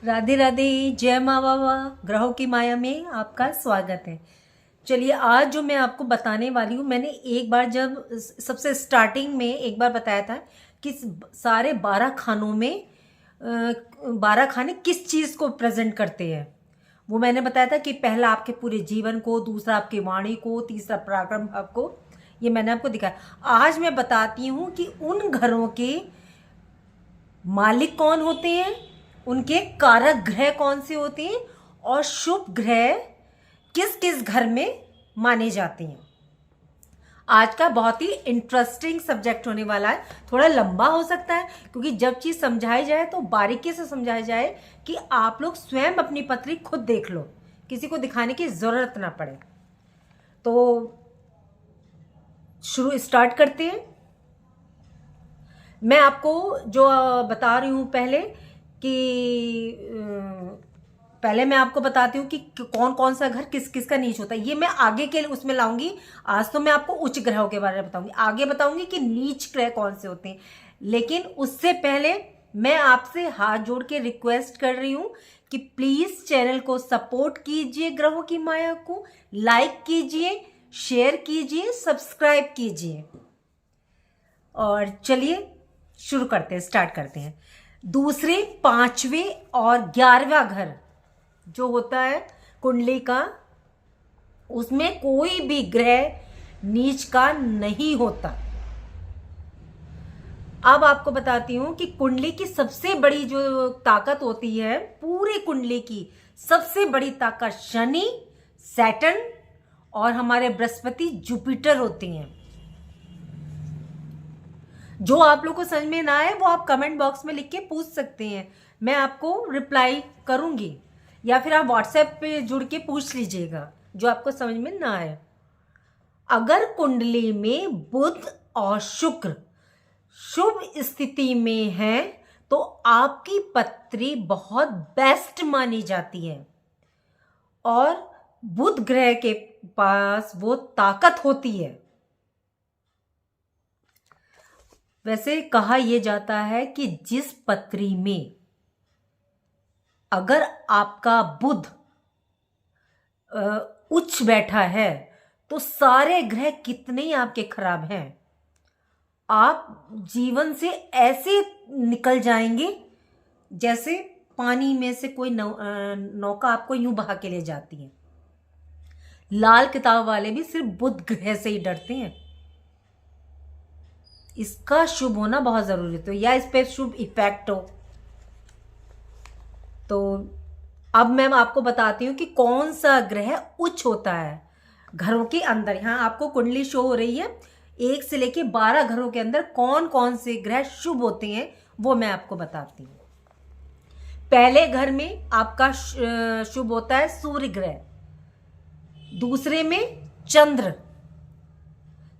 राधे राधे, जय माँ बाबा। ग्रहों की माया में आपका स्वागत है। चलिए, आज जो मैं आपको बताने वाली हूँ, मैंने एक बार जब सबसे स्टार्टिंग में एक बार बताया था कि सारे 12 खानों में 12 खाने किस चीज़ को प्रेजेंट करते हैं। वो मैंने बताया था कि पहला आपके पूरे जीवन को, दूसरा आपकी वाणी को, तीसरा पराक्रम भाव को। ये मैंने आपको दिखाया। आज मैं बताती हूँ कि उन घरों के मालिक कौन होते हैं, उनके कारक ग्रह कौन से होते हैं और शुभ ग्रह किस किस घर में माने जाते हैं। आज का बहुत ही इंटरेस्टिंग सब्जेक्ट होने वाला है। थोड़ा लंबा हो सकता है क्योंकि जब चीज़ समझाई जाए तो बारीकी से समझाई जाए कि आप लोग स्वयं अपनी पत्री खुद देख लो, किसी को दिखाने की ज़रूरत ना पड़े। तो स्टार्ट करते हैं। मैं आपको जो बता रही हूँ पहले मैं आपको बताती हूँ कि कौन कौन सा घर किस किस का नीच होता है। ये मैं आगे के उसमें लाऊंगी। आज तो मैं आपको उच्च ग्रहों के बारे में बताऊंगी, आगे बताऊंगी कि नीच ग्रह कौन से होते हैं। लेकिन उससे पहले मैं आपसे हाथ जोड़ के रिक्वेस्ट कर रही हूँ कि प्लीज चैनल को सपोर्ट कीजिए, ग्रहों की माया को लाइक कीजिए, शेयर कीजिए, सब्सक्राइब कीजिए। और चलिए शुरू करते हैं, स्टार्ट करते हैं। दूसरे, पांचवें और 11वां घर जो होता है कुंडली का, उसमें कोई भी ग्रह नीच का नहीं होता। अब आपको बताती हूं कि कुंडली की सबसे बड़ी जो ताकत होती है, पूरी कुंडली की सबसे बड़ी ताकत शनि, सैटर्न और हमारे बृहस्पति, जुपिटर होती हैं। जो आप लोग को समझ में ना आए वो आप कमेंट बॉक्स में लिख के पूछ सकते हैं, मैं आपको रिप्लाई करूंगी, या फिर आप व्हाट्सएप पे जुड़ के पूछ लीजिएगा जो आपको समझ में ना आए। अगर कुंडली में बुध और शुक्र शुभ स्थिति में है तो आपकी पत्री बहुत बेस्ट मानी जाती है और बुध ग्रह के पास वो ताकत होती है। वैसे कहा यह जाता है कि जिस पत्री में अगर आपका बुध उच्च बैठा है तो सारे ग्रह कितने ही आपके खराब हैं, आप जीवन से ऐसे निकल जाएंगे जैसे पानी में से कोई नौका आपको यूं बहा के ले जाती है। लाल किताब वाले भी सिर्फ बुध ग्रह से ही डरते हैं। इसका शुभ होना बहुत जरूरी है, तो या इस पे शुभ इफेक्ट हो। तो अब मैं आपको बताती हूँ कि कौन सा ग्रह उच्च होता है घरों के अंदर। यहाँ आपको कुंडली शो हो रही है, 1 से लेके 12 घरों के अंदर कौन कौन से ग्रह शुभ होते हैं वो मैं आपको बताती हूँ। पहले घर में आपका शुभ होता है सूर्य ग्रह, दूसरे में चंद्र,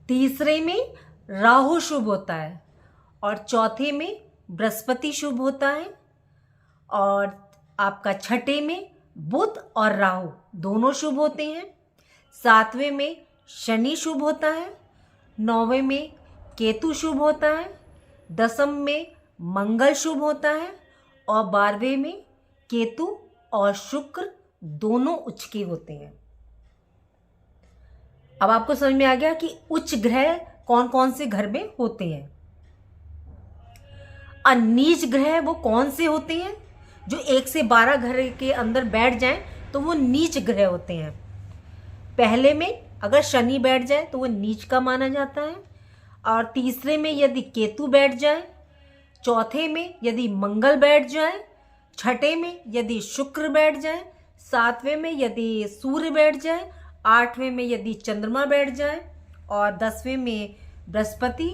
तीसरे में राहु शुभ होता है और चौथे में बृहस्पति शुभ होता है और आपका छठे में बुध और राहु दोनों शुभ होते हैं। 7वें में शनि शुभ होता है, 9वें में केतु शुभ होता है, 10वें में मंगल शुभ होता है और 12वें में केतु और शुक्र दोनों उच्च के होते हैं। अब आपको समझ में आ गया कि उच्च ग्रह कौन कौन से घर में होते हैं। और नीच ग्रह वो कौन से होते हैं जो 1 से 12 घर के अंदर बैठ जाएं तो वो नीच ग्रह होते हैं। पहले में अगर शनि बैठ जाए तो वो नीच का माना जाता है, और तीसरे में यदि केतु बैठ जाए, चौथे में यदि मंगल बैठ जाए, छठे में यदि शुक्र बैठ जाए, 7वें में यदि सूर्य बैठ जाए, 8वें में यदि चंद्रमा बैठ जाए और 10वें में बृहस्पति,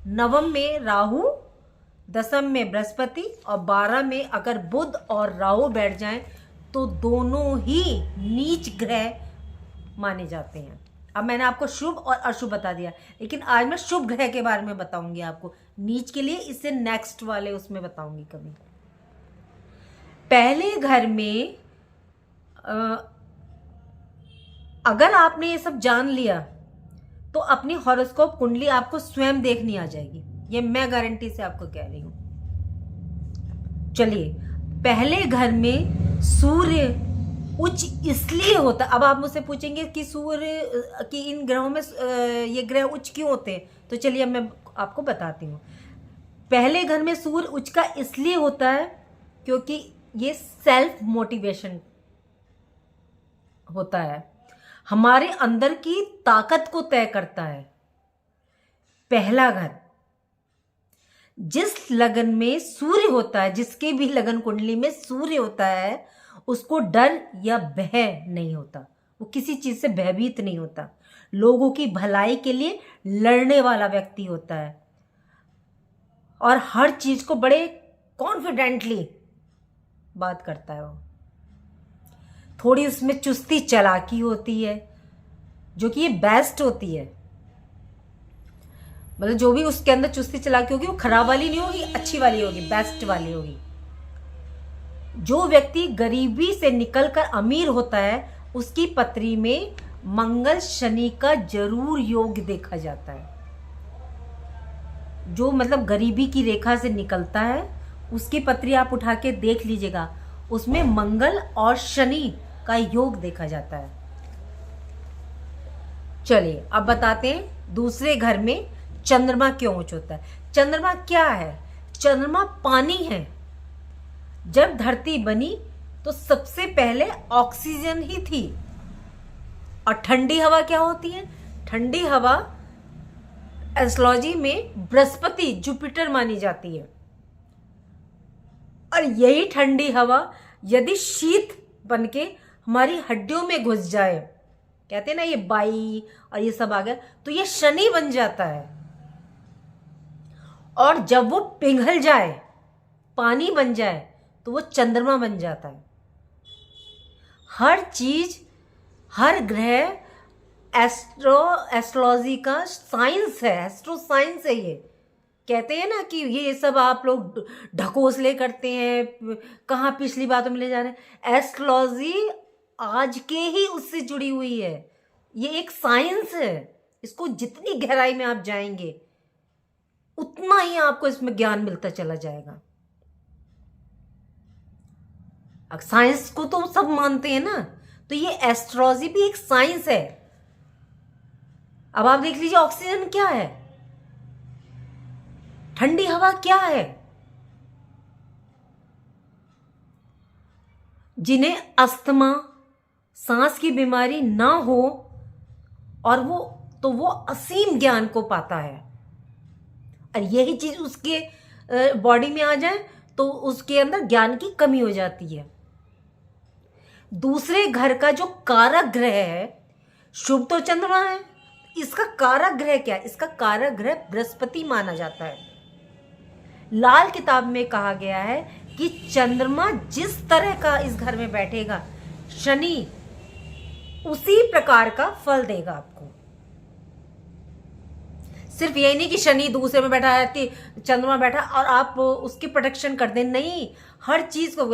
9वें में राहु, 10वें में बृहस्पति और 12 में अगर बुध और राहु बैठ जाएं तो दोनों ही नीच ग्रह माने जाते हैं। अब मैंने आपको शुभ और अशुभ बता दिया, लेकिन आज मैं शुभ ग्रह के बारे में बताऊंगी आपको। नीच के लिए इससे नेक्स्ट वाले उसमें बताऊंगी कभी। पहले घर में अगर आपने ये सब जान लिया तो अपनी हॉरोस्कोप कुंडली आपको स्वयं देखनी आ जाएगी, ये मैं गारंटी से आपको कह रही हूं। चलिए पहले घर में सूर्य उच्च इसलिए होता। अब आप मुझसे पूछेंगे कि सूर्य कि इन ग्रहों में ये ग्रह उच्च क्यों होते हैं, तो चलिए अब मैं आपको बताती हूँ। पहले घर में सूर्य उच्च का इसलिए होता है क्योंकि ये सेल्फ मोटिवेशन होता है, हमारे अंदर की ताकत को तय करता है। पहला घर, जिस लगन में सूर्य होता है, जिसके भी लगन कुंडली में सूर्य होता है, उसको डर या भय नहीं होता, वो किसी चीज से भयभीत नहीं होता, लोगों की भलाई के लिए लड़ने वाला व्यक्ति होता है और हर चीज को बड़े कॉन्फिडेंटली बात करता है। वो थोड़ी उसमें चुस्ती चालाकी होती है जो कि ये बेस्ट होती है, मतलब जो भी उसके अंदर चुस्ती चालाकी होगी वो खराब वाली नहीं होगी, अच्छी वाली होगी, बेस्ट वाली होगी। जो व्यक्ति गरीबी से निकलकर अमीर होता है उसकी पत्री में मंगल शनि का जरूर योग देखा जाता है। जो मतलब गरीबी की रेखा से निकलता है उसकी पत्री आप उठा के देख लीजिएगा, उसमें मंगल और शनि का योग देखा जाता है। चलिए अब बताते हैं दूसरे घर में चंद्रमा क्यों उच्च होता है। चंद्रमा क्या है? चंद्रमा पानी है। जब धरती बनी तो सबसे पहले ऑक्सीजन ही थी। और ठंडी हवा क्या होती है? ठंडी हवा एस्ट्रोलॉजी में बृहस्पति जुपिटर मानी जाती है। और यही ठंडी हवा यदि शीत बनके हमारी हड्डियों में घुस जाए, कहते हैं ना ये बाई और ये सब आ गया, तो ये शनि बन जाता है। और जब वो पिघल जाए, पानी बन जाए, तो वो चंद्रमा बन जाता है। हर चीज, हर ग्रह एस्ट्रोलॉजी का साइंस है, एस्ट्रो साइंस है। ये कहते हैं ना कि ये सब आप लोग ढकोसले करते हैं, कहाँ पिछली बातों में ले जा रहे हैं। एस्ट्रोलॉजी आज के ही उससे जुड़ी हुई है, ये एक साइंस है। इसको जितनी गहराई में आप जाएंगे उतना ही आपको इसमें ज्ञान मिलता चला जाएगा। साइंस को तो सब मानते हैं ना, तो ये एस्ट्रोलॉजी भी एक साइंस है। अब आप देख लीजिए ऑक्सीजन क्या है, ठंडी हवा क्या है। जिन्हें अस्थमा, सांस की बीमारी ना हो और वो असीम ज्ञान को पाता है। और यही चीज उसके बॉडी में आ जाए तो उसके अंदर ज्ञान की कमी हो जाती है। दूसरे घर का जो कारक ग्रह है, शुभ तो चंद्रमा है, इसका कारक ग्रह क्या है? इसका कारक ग्रह बृहस्पति माना जाता है। लाल किताब में कहा गया है कि चंद्रमा जिस तरह का इस घर में बैठेगा, शनि उसी प्रकार का फल देगा आपको। सिर्फ यही नहीं कि शनि दूसरे में बैठा है, चंद्रमा बैठा और आप उसकी प्रोटेक्शन कर दें, नहीं, हर चीज को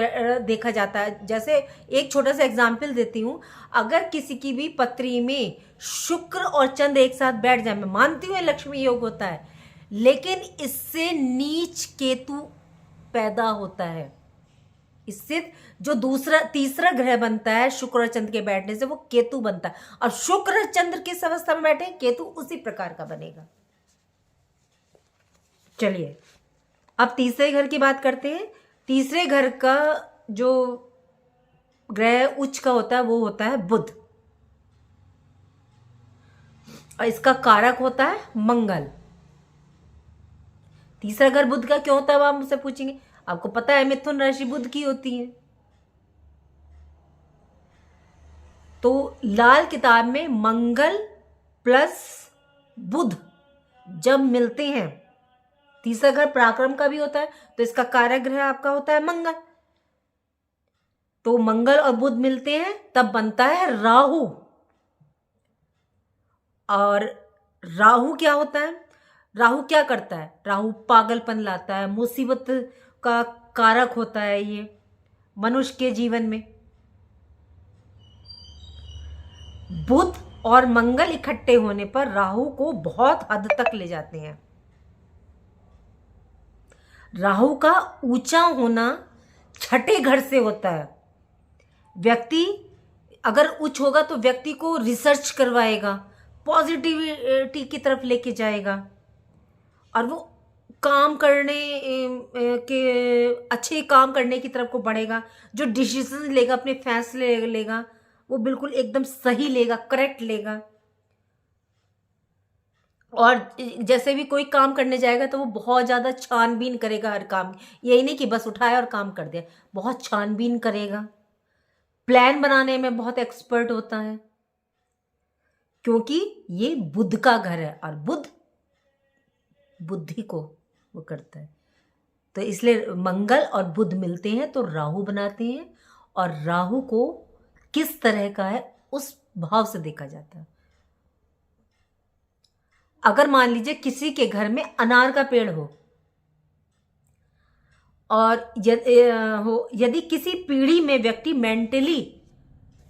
देखा जाता है। जैसे एक छोटा सा एग्जाम्पल देती हूं, अगर किसी की भी पत्री में शुक्र और चंद्र एक साथ बैठ जाए, मैं मानती हूँ लक्ष्मी योग होता है, लेकिन इससे नीच केतु पैदा होता है। इससे जो तीसरा ग्रह बनता है शुक्र और चंद्र के बैठने से, वो केतु बनता है। और शुक्र और चंद्र किस अवस्था में बैठे, केतु उसी प्रकार का बनेगा। चलिए अब तीसरे घर की बात करते हैं। तीसरे घर का जो ग्रह उच्च का होता है वो होता है बुध, और इसका कारक होता है मंगल। तीसरा घर बुध का क्यों होता है, आप मुझसे पूछेंगे। आपको पता है मिथुन राशि बुध की होती है। तो लाल किताब में मंगल प्लस बुध जब मिलते हैं, तीसरा घर पराक्रम का भी होता है, तो इसका कारक ग्रह आपका होता है मंगल। तो मंगल और बुध मिलते हैं तब बनता है राहु। और राहु क्या होता है? राहु क्या करता है? राहु पागलपन लाता है, मुसीबत का कारक होता है ये मनुष्य के जीवन में। बुध और मंगल इकट्ठे होने पर राहु को बहुत हद तक ले जाते हैं। राहु का ऊंचा होना छठे घर से होता है। व्यक्ति अगर उच्च होगा तो व्यक्ति को रिसर्च करवाएगा, पॉजिटिविटी की तरफ लेके जाएगा, और वो काम करने के अच्छे काम करने की तरफ को बढ़ेगा। जो डिसीजन लेगा, अपने फैसले लेगा, वो बिल्कुल एकदम सही लेगा, करेक्ट लेगा। और जैसे भी कोई काम करने जाएगा तो वो बहुत ज़्यादा छानबीन करेगा हर काम। यही नहीं कि बस उठाया और काम कर दिया, बहुत छानबीन करेगा। प्लान बनाने में बहुत एक्सपर्ट होता है, क्योंकि ये बुध का घर है और बुध बुद्धि को वो करता है। तो इसलिए मंगल और बुध मिलते हैं तो राहु बनाते हैं, और राहु को किस तरह का है उस भाव से देखा जाता है। अगर मान लीजिए किसी के घर में अनार का पेड़ हो, और यदि किसी पीढ़ी में व्यक्ति मेंटली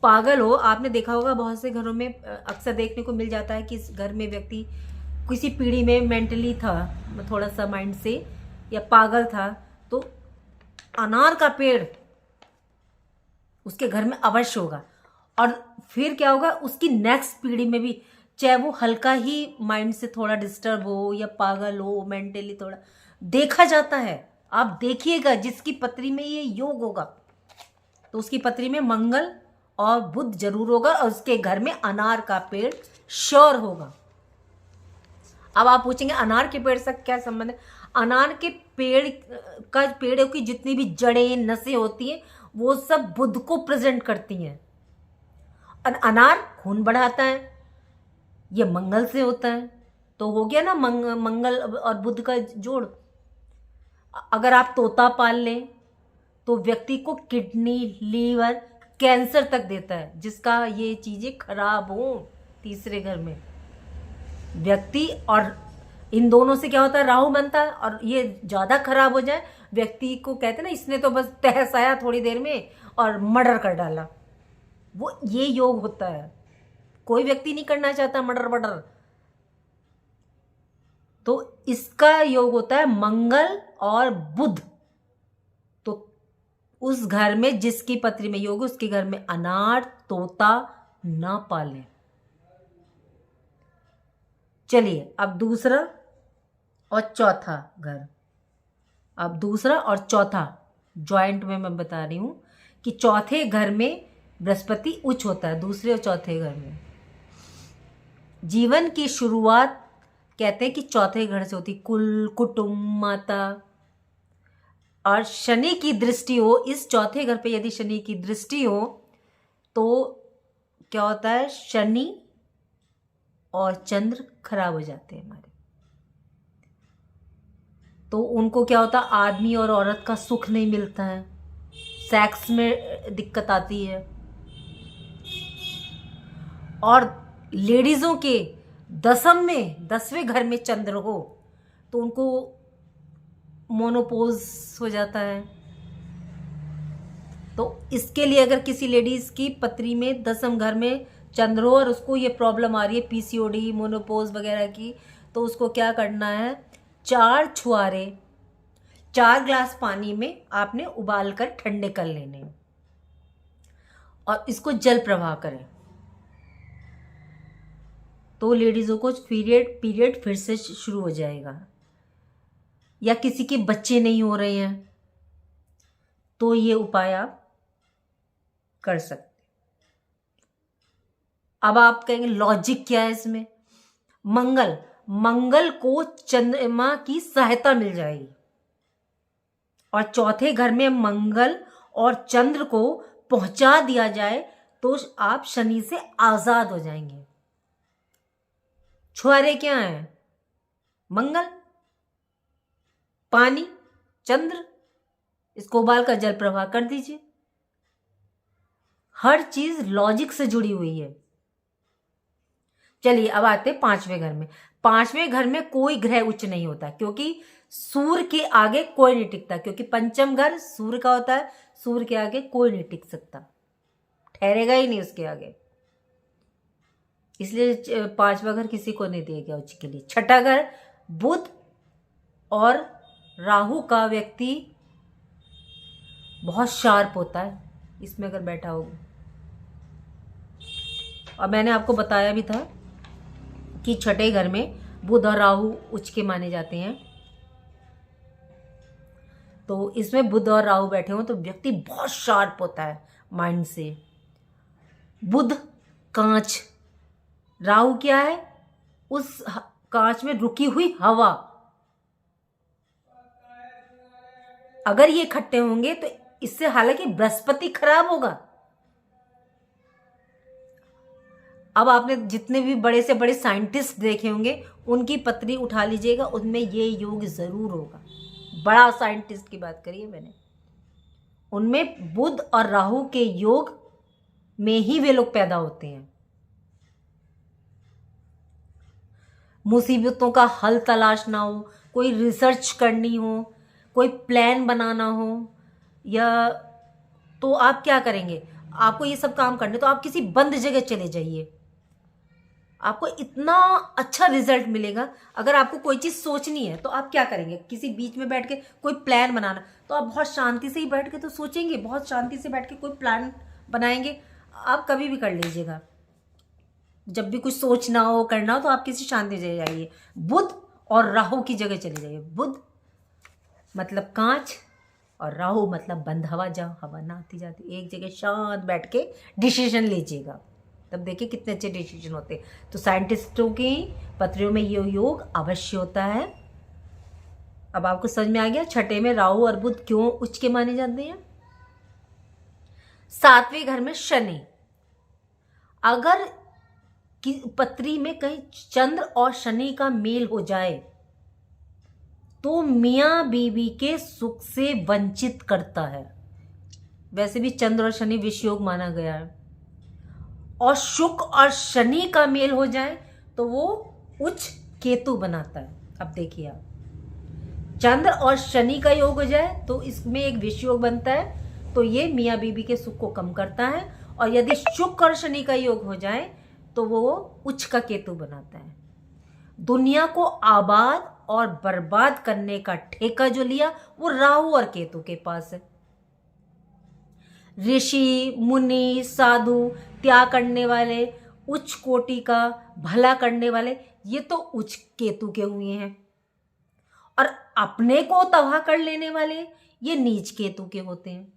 पागल हो, आपने देखा होगा बहुत से घरों में अक्सर देखने को मिल जाता है कि इस घर में व्यक्ति किसी पीढ़ी में मेंटली था, थोड़ा सा माइंड से या पागल था, तो अनार का पेड़ उसके घर में अवश्य होगा। और फिर क्या होगा, उसकी नेक्स्ट पीढ़ी में भी, चाहे वो हल्का ही माइंड से थोड़ा डिस्टर्ब हो या पागल हो, मेंटली थोड़ा देखा जाता है। आप देखिएगा जिसकी पत्री में ये योग होगा तो उसकी पत्री में मंगल और बुध जरूर होगा, और उसके घर में अनार का पेड़ श्योर होगा। अब आप पूछेंगे अनार के पेड़ से क्या संबंध है? अनार के पेड़ की जितनी भी जड़ें, नसें होती हैं, वो सब बुध को प्रेजेंट करती हैं। और अनार खून बढ़ाता है, ये मंगल से होता है। तो हो गया ना मंगल और बुध का जोड़। अगर आप तोता पाल लें तो व्यक्ति को किडनी, लीवर, कैंसर तक देता है, जिसका ये चीजें खराब हो तीसरे घर में व्यक्ति। और इन दोनों से क्या होता है, राहु बनता है, और ये ज्यादा खराब हो जाए व्यक्ति को, कहते हैं ना इसने तो बस तहस आया थोड़ी देर में और मर्डर कर डाला, वो ये योग होता है। कोई व्यक्ति नहीं करना चाहता मर्डर। तो इसका योग होता है मंगल और बुध। तो उस घर में जिसकी पत्री में योग, उसके घर में अनार, तोता ना पालें। चलिए अब दूसरा और चौथा घर। अब दूसरा और चौथा जॉइंट में मैं बता रही हूं कि चौथे घर में बृहस्पति उच्च होता है, दूसरे और चौथे घर में। जीवन की शुरुआत कहते हैं कि चौथे घर से होती, कुल, कुटुंब, माता। और शनि की दृष्टि हो इस चौथे घर पे, यदि शनि की दृष्टि हो तो क्या होता है, शनि और चंद्र खराब हो जाते हैं हमारे। तो उनको क्या होता है, आदमी और औरत का सुख नहीं मिलता है, सेक्स में दिक्कत आती है। और लेडीजों के दसम में, 10वें घर में चंद्र हो तो उनको मोनोपोज हो जाता है। तो इसके लिए अगर किसी लेडीज की पत्री में 10वें घर में चंद्र हो और उसको ये प्रॉब्लम आ रही है पीसीओडी, मोनोपोज वगैरह की, तो उसको क्या करना है, 4 छुआरे 4 ग्लास पानी में आपने उबाल कर ठंडे कर लेने और इसको जल प्रवाह करें, तो लेडीज़ों को पीरियड फिर से शुरू हो जाएगा। या किसी के बच्चे नहीं हो रहे हैं तो ये उपाय आप कर सकते। अब आप कहेंगे लॉजिक क्या है इसमें? मंगल को चंद्रमा की सहायता मिल जाएगी, और चौथे घर में मंगल और चंद्र को पहुंचा दिया जाए तो आप शनि से आजाद हो जाएंगे। छुआरे क्या है? मंगल, पानी, चंद्र, इसको उबाल कर जल प्रवाह कर दीजिए। हर चीज लॉजिक से जुड़ी हुई है। चलिए अब आते हैं 5वें घर में। 5वें घर में कोई ग्रह उच्च नहीं होता, क्योंकि सूर्य के आगे कोई नहीं टिकता, क्योंकि पंचम घर सूर्य का होता है, सूर्य के आगे कोई नहीं टिक सकता, ठहरेगा ही नहीं उसके आगे। इसलिए 5वां घर किसी को नहीं दिया गया उच्च के लिए। छठा घर बुध और राहु का व्यक्ति बहुत शार्प होता है इसमें अगर बैठा हो। और मैंने आपको बताया भी था कि छठे घर में बुध और राहु उच्च के माने जाते हैं। तो इसमें बुध और राहु बैठे हो तो व्यक्ति बहुत शार्प होता है माइंड से। बुध कांच, राहु क्या है, उस कांच में रुकी हुई हवा। अगर ये इकट्ठे होंगे तो इससे हालांकि बृहस्पति खराब होगा। अब आपने जितने भी बड़े से बड़े साइंटिस्ट देखे होंगे उनकी पत्री उठा लीजिएगा, उनमें ये योग जरूर होगा। बड़ा साइंटिस्ट की बात करी है मैंने, उनमें बुध और राहु के योग में ही वे लोग पैदा होते हैं। मुसीबतों का हल तलाशना हो, कोई रिसर्च करनी हो, कोई प्लान बनाना हो, या तो आप क्या करेंगे, आपको ये सब काम करने तो आप किसी बंद जगह चले जाइए, आपको इतना अच्छा रिजल्ट मिलेगा। अगर आपको कोई चीज़ सोचनी है तो आप क्या करेंगे, किसी बीच में बैठ के कोई प्लान बनाना, तो आप बहुत शांति से ही बैठ के तो सोचेंगे, बहुत शांति से बैठ के कोई प्लान बनाएंगे। आप कभी भी कर लीजिएगा, जब भी कुछ सोचना हो करना हो तो आप किसी शांति जगह जाइए, बुध और राहु की जगह चले जाइए। बुध मतलब कांच और राहु मतलब बंद हवा, जहाँ हवा ना आती जाती, एक जगह शांत बैठ के डिसीजन लीजिएगा, तब देखिए कितने अच्छे डिसीजन होते हैं। तो साइंटिस्टों की पत्रियों में ये योग अवश्य होता है। अब आपको समझ में आ गया छठे में राहु और बुध क्यों उच्च के माने जाते हैं। सातवें घर में शनि, अगर पत्री में कहीं चंद्र और शनि का मेल हो जाए तो मियां बीवी के सुख से वंचित करता है। वैसे भी चंद्र और शनि विष योग माना गया है, और शुक्र और शनि का मेल हो जाए तो वो उच्च केतु बनाता है। अब देखिए आप, चंद्र और शनि का योग हो जाए तो इसमें एक विष योग बनता है, तो ये मियां बीवी के सुख को कम करता है। और यदि शुक्र और शनि का योग हो जाए तो वो उच्च का केतु बनाता है। दुनिया को आबाद और बर्बाद करने का ठेका जो लिया वो राहु और केतु के पास है। ऋषि मुनि साधु, त्याग करने वाले, उच्च कोटि का भला करने वाले, ये तो उच्च केतु के हुए हैं। और अपने को तबाह कर लेने वाले ये नीच केतु के होते हैं।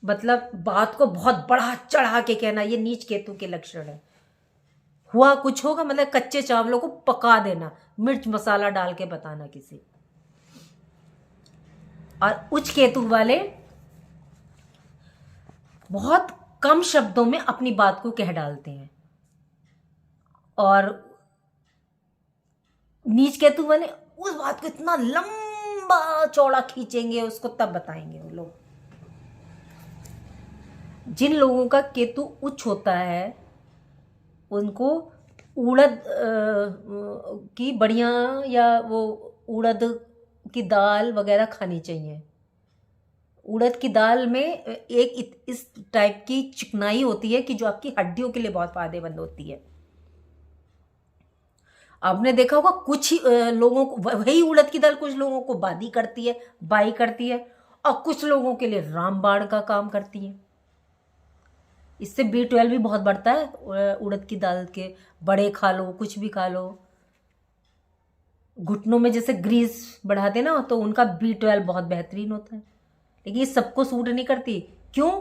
मतलब बात को बहुत बढ़ा चढ़ा के कहना, ये नीच केतु के लक्षण है। हुआ कुछ होगा मतलब कच्चे चावलों को पका देना, मिर्च मसाला डाल के बताना किसी। और उच्च केतु वाले बहुत कम शब्दों में अपनी बात को कह डालते हैं, और नीच केतु वाले उस बात को इतना लंबा चौड़ा खींचेंगे, उसको तब बताएंगे वो लोग। जिन लोगों का केतु उच्च होता है उनको उड़द की बढ़िया, या वो उड़द की दाल वगैरह खानी चाहिए। उड़द की दाल में एक इस टाइप की चिकनाई होती है कि जो आपकी हड्डियों के लिए बहुत फायदेमंद होती है। आपने देखा होगा कुछ लोगों को वही उड़द की दाल कुछ लोगों को बादी करती है, बाई करती है, और कुछ लोगों के लिए रामबाण का काम करती है। इससे B12 भी बहुत बढ़ता है। उड़द की दाल के बड़े खा लो, कुछ भी खा लो। घुटनों में जैसे ग्रीस बढ़ाते ना, तो उनका B12 बहुत बेहतरीन होता है। लेकिन ये सबको सूट नहीं करती। क्यों?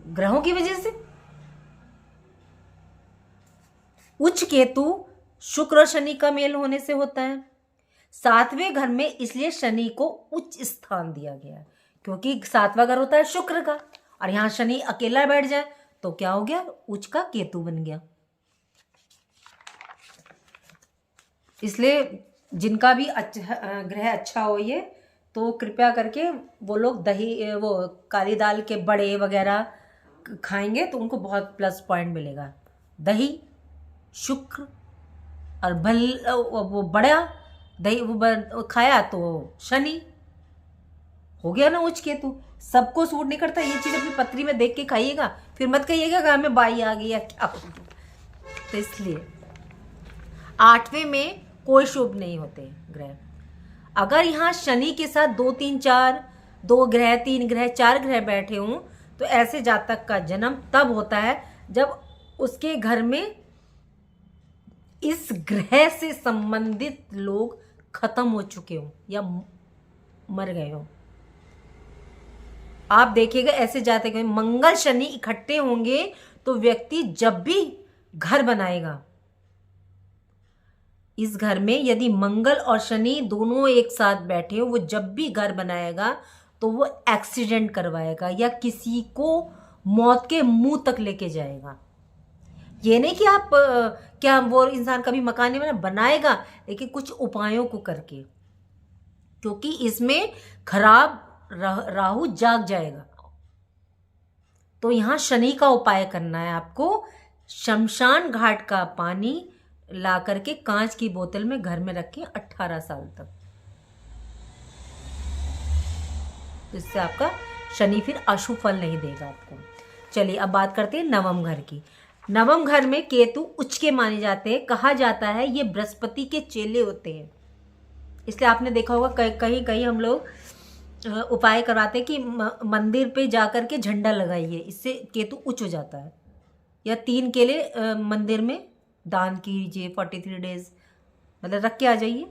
ग्रहों की वजह से। उच्च केतु शुक्र और शनि का मेल होने से होता है। सातवें घर में इसलिए शनि को उच्च स्थान दिया गया है, क्योंकि सातवां घर होता है शुक्र का, और यहां शनि अकेला बैठ जाए तो क्या हो गया, उच्च का केतु बन गया। इसलिए जिनका भी ग्रह अच्छा हो ये, तो कृपया करके वो लोग दही, वो काली दाल के बड़े वगैरह खाएंगे तो उनको बहुत प्लस पॉइंट मिलेगा। दही शुक्र, और वो बड़ा दही वो खाया तो शनि हो गया ना उच्च केतु। सबको सूट नहीं करता। ये चीज़ अपनी पत्री में देख के खाइएगा, फिर मत कहिएगा घर में बाई आ गई या क्या हो गया। तो इसलिए आठवें में कोई शुभ नहीं होते ग्रह। अगर यहाँ शनि के साथ 2 3 4 2 ग्रह, 3 ग्रह, 4 ग्रह बैठे हों, तो ऐसे जातक का जन्म तब होता है जब उसके घर में इस ग्रह से संबंधित लोग खत्म हो चुके हों या मर गए हों। आप देखिएगा ऐसे जाते हैं, मंगल शनि इकट्ठे होंगे तो व्यक्ति जब भी घर बनाएगा, इस घर में यदि मंगल और शनि दोनों एक साथ बैठे हो, वो जब भी घर बनाएगा तो वो एक्सीडेंट करवाएगा या किसी को मौत के मुंह तक लेके जाएगा। ये नहीं कि आप क्या वो इंसान कभी मकान नहीं बनाएगा, लेकिन कुछ उपायों को करके, क्योंकि इसमें खराब राहु जाग जाएगा। तो यहाँ शनि का उपाय करना है आपको। शमशान घाट का पानी ला करके कांच की बोतल में घर में रखें 18 साल तक, तो इससे आपका शनि फिर अशुभ फल नहीं देगा आपको। चलिए अब बात करते हैं नवम घर की। नवम घर में केतु उच्च के माने जाते हैं। कहा जाता है ये बृहस्पति के चेले होते हैं, इसलिए आपने देखा होगा कहीं कहीं हम लोग उपाय करवाते हैं कि मंदिर पे जाकर के झंडा लगाइए, इससे केतु उच्च हो जाता है। या 3 केले मंदिर में दान कीजिए 43 डेज, मतलब रख के आ जाइए।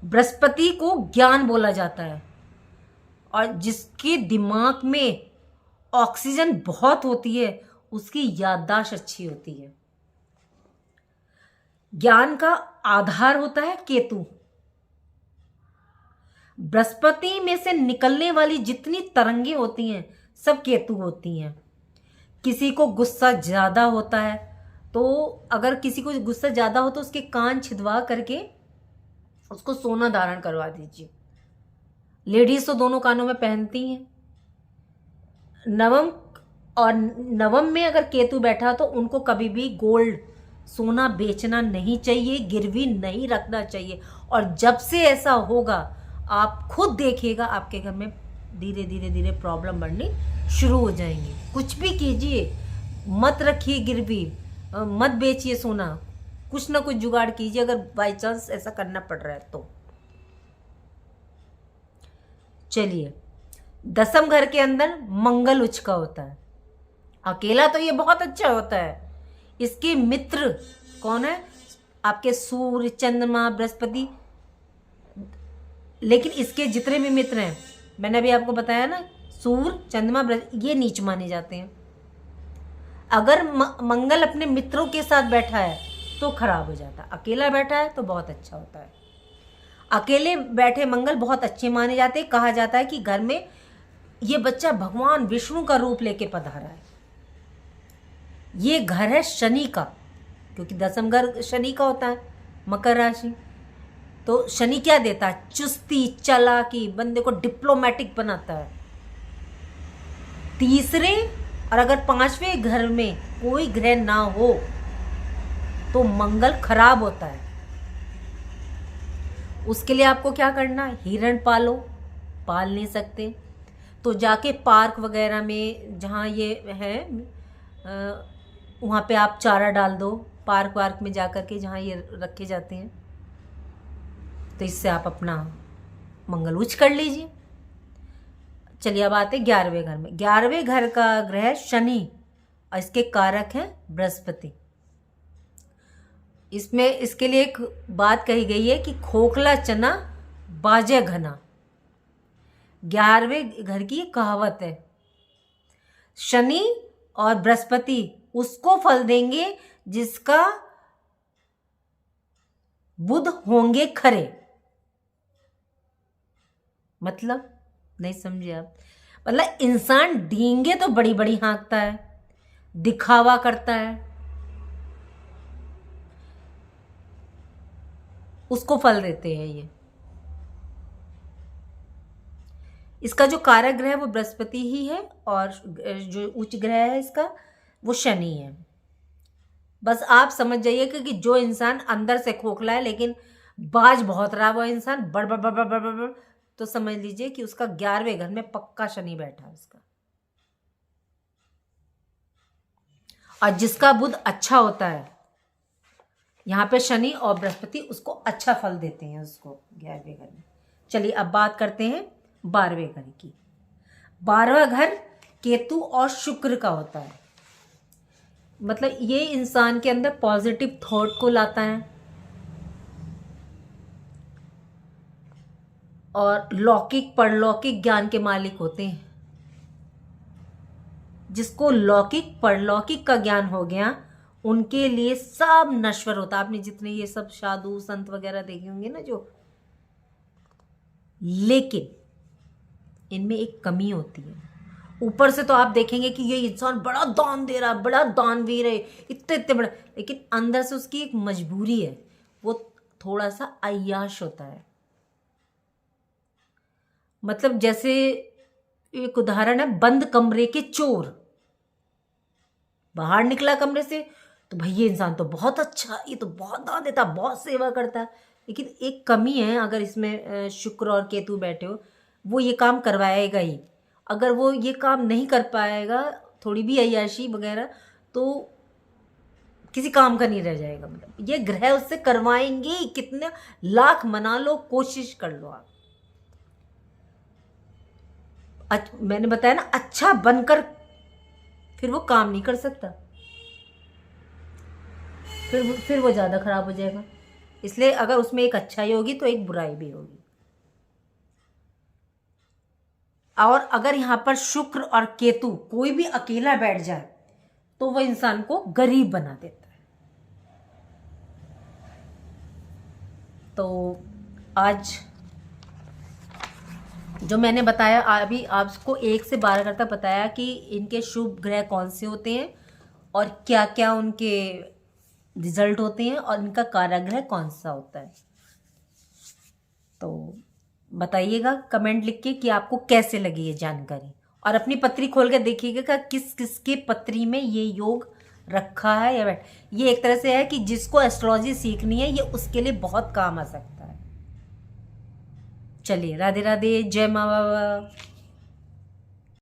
बृहस्पति को ज्ञान बोला जाता है, और जिसके दिमाग में ऑक्सीजन बहुत होती है उसकी याददाश्त अच्छी होती है। ज्ञान का आधार होता है केतु। बृहस्पति में से निकलने वाली जितनी तरंगे होती हैं सब केतु होती हैं। किसी को गुस्सा ज्यादा होता है, तो अगर किसी को गुस्सा ज्यादा हो तो उसके कान छिदवा करके उसको सोना धारण करवा दीजिए। लेडीज तो दोनों कानों में पहनती हैं। नवम में अगर केतु बैठा तो उनको कभी भी गोल्ड सोना बेचना नहीं चाहिए, गिरवी नहीं रखना चाहिए। और जब से ऐसा होगा आप खुद देखिएगा आपके घर में धीरे धीरे धीरे प्रॉब्लम बढ़नी शुरू हो जाएंगी। कुछ भी कीजिए, मत रखिए गिरवी, मत बेचिए सोना, कुछ ना कुछ जुगाड़ कीजिए अगर बाई चांस ऐसा करना पड़ रहा है तो। चलिए, दसम घर के अंदर मंगल उच्च का होता है। अकेला तो ये बहुत अच्छा होता है, इसके मित्र कौन है? आपके सूर्य, चंद्रमा, बृहस्पति। लेकिन इसके जितने भी मित्र हैं, मैंने अभी आपको बताया ना, सूर्य, चंद्रमा, बृहस्पति, ये नीच माने जाते हैं। अगर मंगल अपने मित्रों के साथ बैठा है तो खराब हो जाता है, अकेला बैठा है तो बहुत अच्छा होता है। अकेले बैठे मंगल बहुत अच्छे माने जाते हैं। कहा जाता है कि घर में ये बच्चा भगवान विष्णु का रूप लेके पधारा है। ये घर है शनि का, क्योंकि दसम घर शनि का होता है, मकर राशि। तो शनि क्या देता है? चुस्ती, चालाकी, बंदे को डिप्लोमेटिक बनाता है। तीसरे और अगर 5वें घर में कोई ग्रह ना हो तो मंगल खराब होता है। उसके लिए आपको क्या करना है? हिरण पालो, पाल नहीं सकते तो जाके पार्क वगैरह में जहाँ ये है वहाँ पे आप चारा डाल दो, पार्क वार्क में जाकर के जहाँ ये रखे जाते हैं। तो इससे आप अपना मंगल उच्च कर लीजिए। चलिए अब आते 11वें घर में। 11वें घर का ग्रह शनि और इसके कारक हैं बृहस्पति। इसमें इसके लिए एक बात कही गई है कि खोखला चना बाजे घना। 11वें घर की कहावत है। शनि और बृहस्पति उसको फल देंगे जिसका बुध होंगे खरे। मतलब नहीं समझे आप? मतलब इंसान डींगे तो बड़ी बड़ी हाँकता है, दिखावा करता है, उसको फल देते हैं ये। इसका जो कारक ग्रह है वो बृहस्पति ही है और जो उच्च ग्रह है इसका वो शनि है। बस आप समझ जाइए कि जो इंसान अंदर से खोखला है लेकिन बाज बहुत रहा वो इंसान बड़ बड़ बड़ बड़ बड़ बड़, तो समझ लीजिए कि उसका 11वें घर में पक्का शनि बैठा है उसका। और जिसका बुध अच्छा होता है, यहाँ पे शनि और बृहस्पति उसको अच्छा फल देते हैं उसको 11वें घर में। चलिए अब बात करते हैं 12वें घर की। 12वां घर केतु और शुक्र का होता है। मतलब ये इंसान के अंदर पॉजिटिव थॉट को लाता है और लौकिक परलौकिक ज्ञान के मालिक होते हैं। जिसको लौकिक परलौकिक का ज्ञान हो गया उनके लिए सब नश्वर होता। आपने जितने ये सब साधु संत वगैरह देखे होंगे ना जो, लेकिन इनमें एक कमी होती है। ऊपर से तो आप देखेंगे कि ये इंसान बड़ा दान दे रहा है, बड़ा दानवीर है, इतने इतने बड़ा, लेकिन अंदर से उसकी एक मजबूरी है, वो थोड़ा सा अय्याश होता है। मतलब जैसे एक उदाहरण है, बंद कमरे के चोर। बाहर निकला कमरे से तो भाई ये इंसान तो बहुत अच्छा, ये तो बहुत दान देता, बहुत सेवा करता है, लेकिन एक कमी है। अगर इसमें शुक्र और केतु बैठे हो, वो ये काम करवाएगा ही। अगर वो ये काम नहीं कर पाएगा, थोड़ी भी अय्याशी वगैरह, तो किसी काम का नहीं रह जाएगा। मतलब ये ग्रह उससे करवाएंगे ही। कितने लाख मना लो, कोशिश कर लो आप। मैंने बताया ना, अच्छा बनकर फिर वो काम नहीं कर सकता, फिर वो ज़्यादा खराब हो जाएगा। इसलिए अगर उसमें एक अच्छाई होगी तो एक बुराई भी होगी। और अगर यहाँ पर शुक्र और केतु कोई भी अकेला बैठ जाए तो वो इंसान को गरीब बना देता है। तो आज जो मैंने बताया, अभी आपको 1 से 12 तक बताया कि इनके शुभ ग्रह कौन से होते हैं और क्या क्या उनके रिजल्ट होते हैं और इनका काराग्रह कौन सा होता है। तो बताइएगा कमेंट लिख के कि आपको कैसे लगी ये जानकारी, और अपनी पत्री खोल के देखिएगा किस किसके पत्री में ये योग रखा है या बैठ। ये एक तरह से है कि जिसको एस्ट्रोलॉजी सीखनी है ये उसके लिए बहुत काम आ सकता है। चलिए, राधे राधे, जय माँ बाबा।